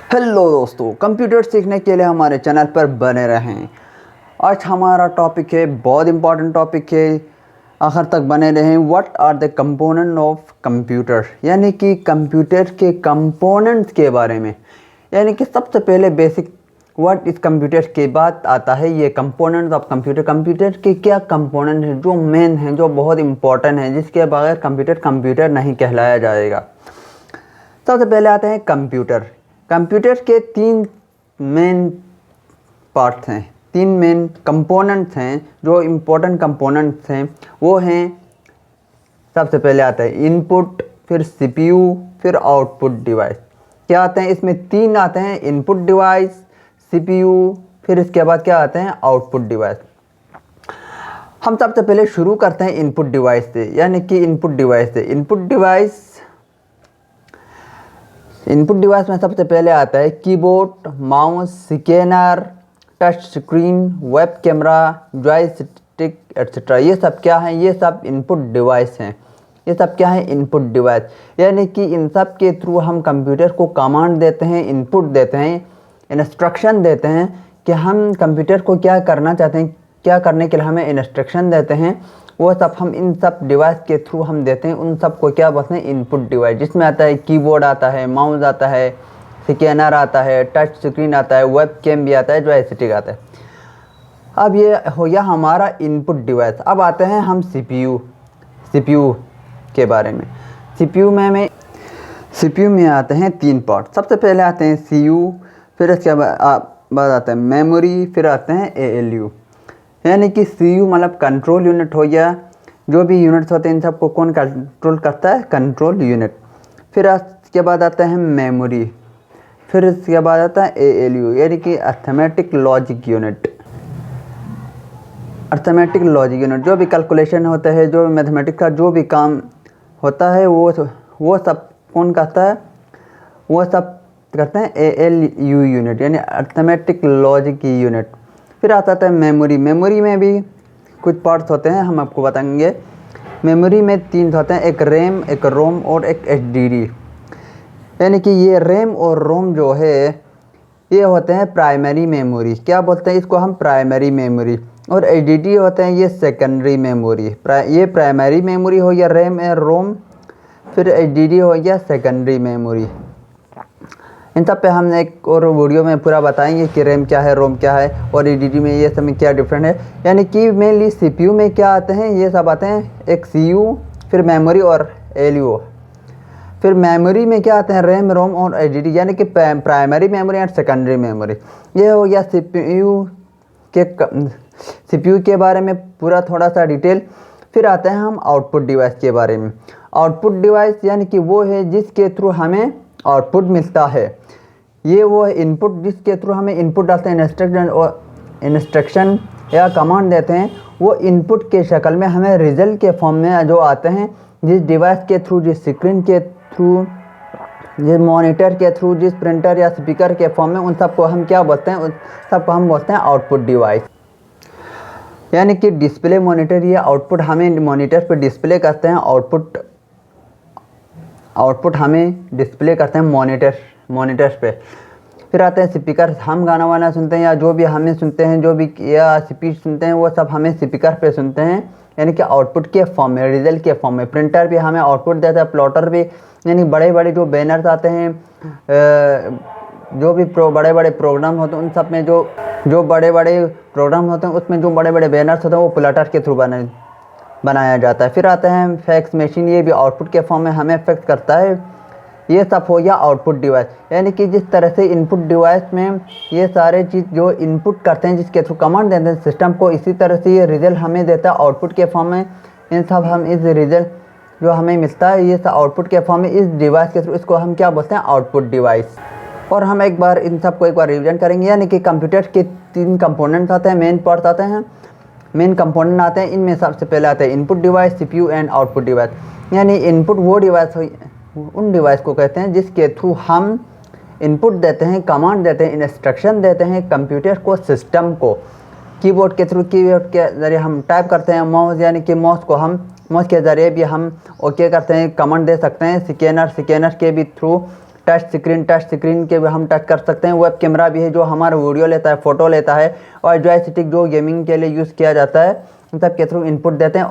Hello दोस्तों, computer सीखने के लिए हमारे चैनल पर बने रहें। आज हमारा टॉपिक है, बहुत इम्पोर्टेंट टॉपिक है, आखिर तक बने रहें। What are the component of computer, यानी कि कंप्यूटर के कंपोनेंट्स के बारे में। यानी कि सबसे पहले बेसिक व्हाट इस कंप्यूटर के बाद आता है ये कंपोनेंट्स ऑफ कंप्यूटर। कंप्यूटर के क्या कंपोनेंट हैं जो मेन हैं, जो बहुत इम्पोर्टेंट हैं, जिसके बगैर कंप्यूटर नहीं कहलाया जाएगा। सबसे पहले आते हैं कंप्यूटर। कंप्यूटर के तीन मेन पार्ट्स हैं, तीन मेन कंपोनेंट्स हैं जो इम्पोर्टेंट कंपोनेंट्स हैं। वो हैं, सबसे पहले आता है इनपुट, फिर सीपीयू, फिर आउटपुट डिवाइस। क्या आते हैं इसमें? तीन आते हैं, इनपुट डिवाइस, सीपीयू, फिर इसके बाद क्या आते हैं? Output device. हम सबसे पहले शुरू करते हैं इनपुट डिवाइस से, यानी कि इनपुट डिवाइस से। इनपुट डिवाइस में सबसे पहले आता है keyboard, mouse, scanner, touch screen, web camera, joystick etcetera. ये सब क्या है? ये सब इनपुट डिवाइस हैं। ये सब क्या है? Input device. यानी कि इन सब के थ्रू हम कंप्यूटर को कमांड देते हैं, इनपुट देते हैं, इंस्ट्रक्शन देते हैं कि हम कंप्यूटर को क्या करना चाहते हैं, क्या करने के लिए हमें इंस्ट्रक्शन देते हैं। वो सब हम इन सब डिवाइस के थ्रू हम देते हैं। उन सब को क्या बोलते हैं? इनपुट डिवाइस, जिसमें आता है कीबोर्ड आता है, माउस आता है, स्कैनर आता है, टच स्क्रीन आता है, वेब कैम भी आता है, जॉयस्टिक आता है। अब ये हो गया हमारा इनपुट डिवाइस। अब आते हैं हम सीपीयू के बारे में। सीपीयू में आते हैं तीन पार्ट। सबसे पहले आते हैं सीयू, फिर इसके बाद आता है मेमोरी, फिर आते हैं एएलयू। यानी कि सीयू मतलब कंट्रोल यूनिट हो गया। जो भी यूनिट्स होते हैं इन सबको कौन कंट्रोल करता है? Control unit. फिर इसके बाद आता है मेमोरी, फिर इसके बाद आता है एएलयू, यानी कि अर्थमेटिक लॉजिक यूनिट। जो भी कैलकुलेशन होता है, जो मैथमेटिक्स का जो भी काम होता है, वो सब कौन करता है? वो सब करते हैं एएलयू यूनिट, यानी अर्थमेटिक लॉजिक यूनिट। फिर आता है मेमोरी। मेमोरी में भी कुछ पार्ट्स होते हैं, हम आपको बताएंगे। मेमोरी में तीन होते हैं, एक रैम, एक रोम और एक एचडीडी। यानी कि ये रैम और रोम जो है ये होते हैं प्राइमरी मेमोरी। क्या बोलते हैं इसको हम? Primary memory. और एचडीडी होते हैं ये सेकेंडरी मेमोरी। ये प्राइमरी मेमोरी हो गया रैम और रोम, फिर एचडीडी हो गया सेकेंडरी मेमोरी। इन सब पे हम एक और वीडियो में पूरा बताएंगे कि रैम क्या है, रोम क्या है, और एचडीडी में ये सब में क्या डिफरेंट है। यानी कि मेनली सीपीयू में क्या आते हैं? ये सब आते हैं, एक सीयू, फिर मेमोरी और एलयू। फिर मेमोरी में क्या आते हैं? रैम, रोम और एचडीडी, यानी कि primary memory and secondary memory. ये हो गया सीपीयू के बारे में पूरा थोड़ा सा डिटेल। फिर आते हैं हम आउटपुट डिवाइस के बारे में। आउटपुट डिवाइस यानी कि वो है जिसके थ्रू हमें आउटपुट मिलता है। ये वो है इनपुट जिसके थ्रू हमें इनपुट डालते हैं, इंस्ट्रक्शन या कमांड देते हैं। वो इनपुट के शक्ल में हमें रिजल्ट के फॉर्म में जो आते हैं, जिस डिवाइस के थ्रू, जिस स्क्रीन के थ्रू, जिस मॉनिटर के थ्रू, जिस प्रिंटर या स्पीकर के फॉर्म में, उन सबको हम क्या बोलते हैं? उन सबको हम बोलते हैं आउटपुट डिवाइस। यानी कि डिस्प्ले मॉनिटर, ये आउटपुट हमें मॉनिटर पर डिस्प्ले करते हैं। आउटपुट हमें डिस्प्ले करते हैं मॉनिटर्स पे। फिर आते हैं स्पीकर। हम गाना वाना सुनते हैं या जो भी हमें सुनते हैं, जो भी या स्पीच सुनते हैं, वो सब हमें स्पीकर पे सुनते हैं, यानी कि आउटपुट के फॉर्म में, रिजल्ट के फॉर्म में। प्रिंटर भी हमें आउटपुट देता है, प्लॉटर भी, यानी बड़े बड़े जो बैनर्स आते हैं, जो भी बड़े बड़े प्रोग्राम होते हैं, उन सब में जो बड़े बड़े प्रोग्राम होते हैं, उसमें जो बड़े बड़े बैनर्स होते हैं वो प्लॉटर के थ्रू बनाया जाता है। फिर आता है फैक्स मशीन, ये भी आउटपुट के फॉर्म में हमें फैक्स करता है। ये सब हो गया आउटपुट डिवाइस। यानी कि जिस तरह से इनपुट डिवाइस में ये सारे चीज़ जो इनपुट करते हैं, जिसके थ्रू कमांड देते हैं सिस्टम को, इसी तरह से ये रिजल्ट हमें देता है आउटपुट के फॉर्म में। इन सब हम इस रिजल्ट जो हमें मिलता है, ये सब आउटपुट के फॉर्म में इस डिवाइस के थ्रू, इसको हम क्या बोलते हैं? Output device. और हम एक बार इन सबको एक बार रिविजन करेंगे। यानी कि कंप्यूटर के तीन कंपोनेंट्स आते हैं, मेन पार्ट्स आते हैं, मेन कंपोनेंट आते हैं। इनमें सबसे पहले आते हैं input device, CPU and output device. यानी इनपुट वो डिवाइस, उन डिवाइस को कहते हैं जिसके थ्रू हम इनपुट देते हैं, कमांड देते हैं, इंस्ट्रक्शन देते हैं कंप्यूटर को, सिस्टम को। कीबोर्ड के थ्रू, कीबोर्ड के ज़रिए हम टाइप करते हैं। माउस, यानी कि माउस के ज़रिए भी हम ओके करते हैं, कमांड दे सकते हैं। स्कैनर के भी थ्रू टच स्क्रीन के भी हम टच कर सकते हैं। वेब कैमरा भी है जो हमारा वीडियो लेता है, फ़ोटो लेता है। और जॉयस्टिक जो गेमिंग के लिए यूज़ किया जाता है, इन सब के थ्रू इनपुट देते हैं।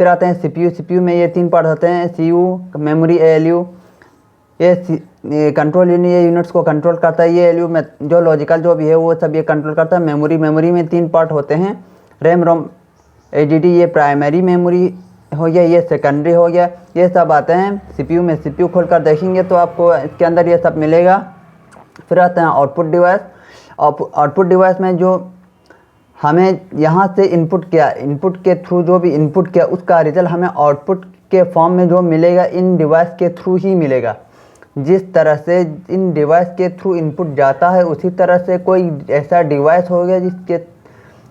फिर आते हैं CPU में ये 3 पार्ट होते हैं, CPU, मेमोरी, ALU। ये कंट्रोल यूनिट्स को कंट्रोल करता है। ये ALU में जो लॉजिकल जो भी है वो सब ये कंट्रोल करता है। मेमोरी में 3 पार्ट होते हैं, रैम, रोम, ADD। ये प्राइमरी मेमोरी हो गया, ये सेकेंडरी हो गया, ये सब आते हैं CPU में। CPU खोलकर देखेंगे तो आपको इसके अंदर ये सब मिलेगा। फिर आते हैं आउटपुट डिवाइस। आउटपुट डिवाइस में जो हमें यहाँ से इनपुट किया, इनपुट के थ्रू जो भी इनपुट किया उसका रिजल्ट हमें आउटपुट के फॉर्म में जो मिलेगा इन डिवाइस के थ्रू ही मिलेगा। जिस तरह से इन डिवाइस के थ्रू इनपुट जाता है उसी तरह से कोई ऐसा डिवाइस हो गया जिसके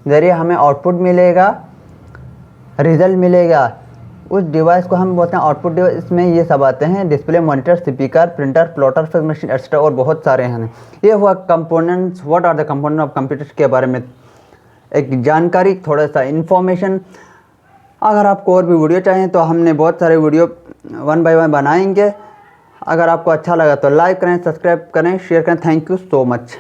ज़रिए हमें आउटपुट मिलेगा, रिजल्ट मिलेगा, उस डिवाइस को हम बोलते हैं आउटपुट डिवाइस। इसमें ये सब आते हैं, display, monitor, speaker, printer, plotter, fax machine, extra और बहुत सारे हैं। ये हुआ components, what are the component of computer के बारे में एक जानकारी, थोड़ा सा इन्फॉर्मेशन। अगर आपको और भी वीडियो चाहिए तो हमने बहुत सारे वीडियो 1 बाय 1 बनाएंगे। अगर आपको अच्छा लगा तो लाइक करें, सब्सक्राइब करें, शेयर करें। Thank you so much.